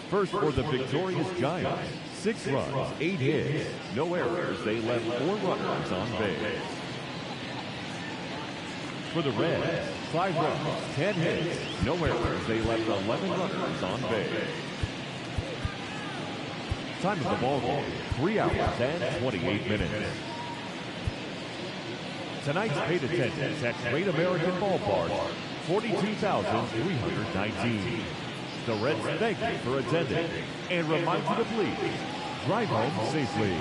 Speaker 5: First for the victorious Giants, 6 runs, 8 hits, no errors. They left 4 runners on base. For the Reds, 5 runs, 10 hits, no errors. They left 11 runners on base. Time of the ball game, 3 hours and 28 minutes. Tonight's paid attendance at Great American Ballpark, 42,319. The Reds thank you for attending and remind you to please drive home safely.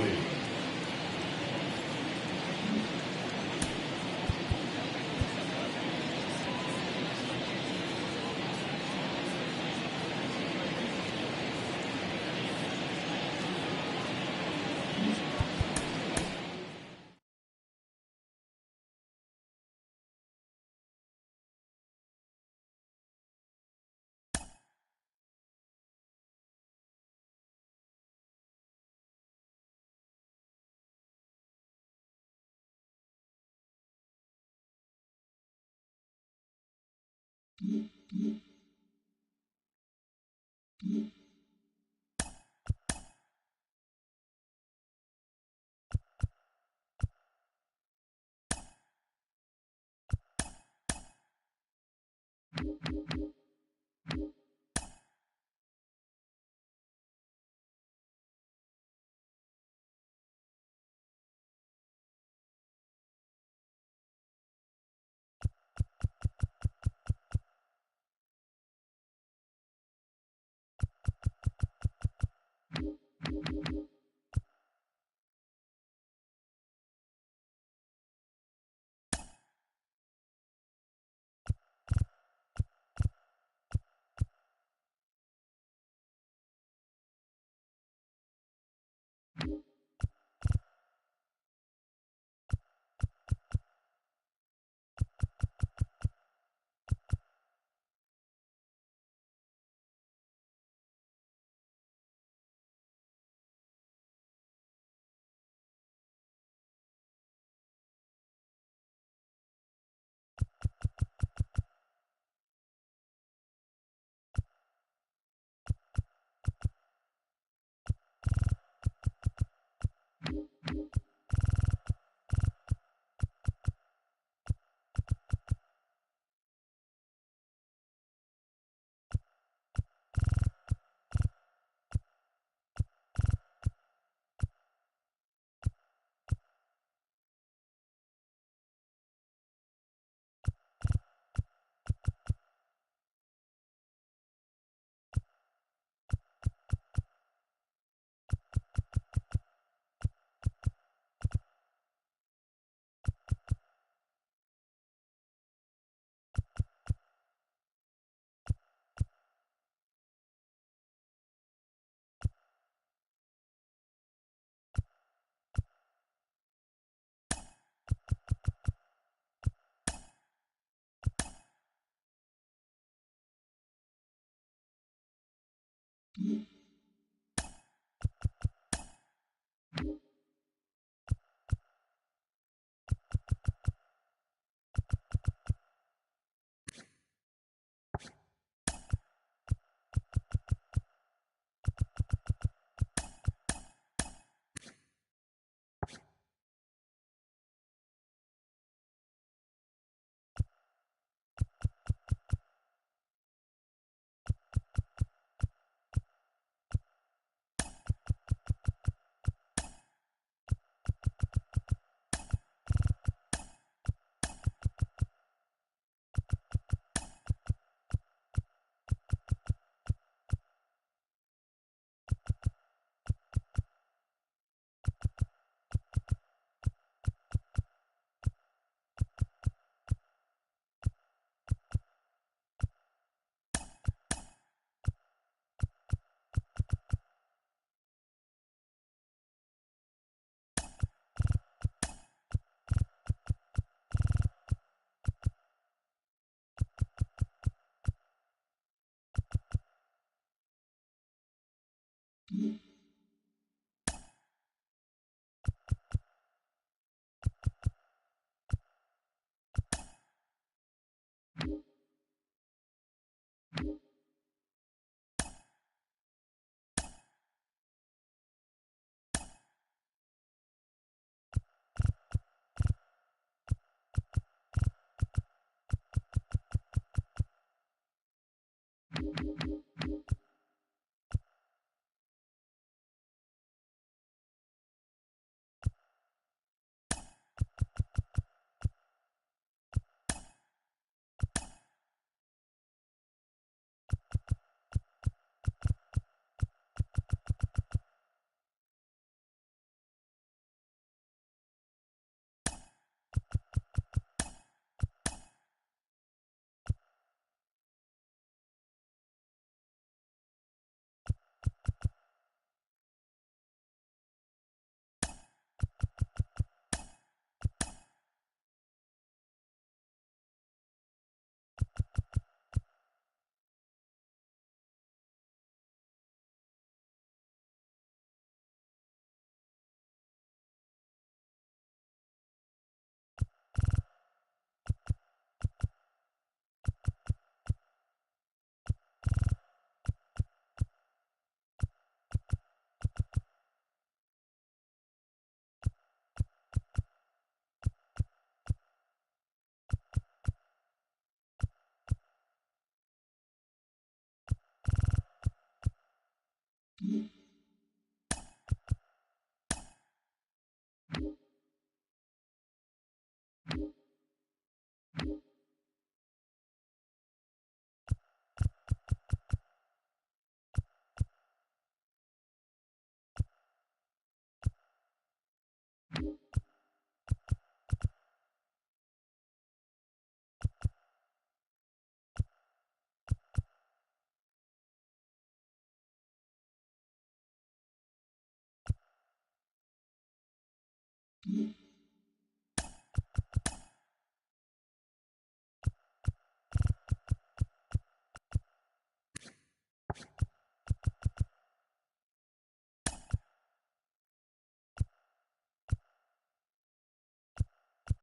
Speaker 6: you.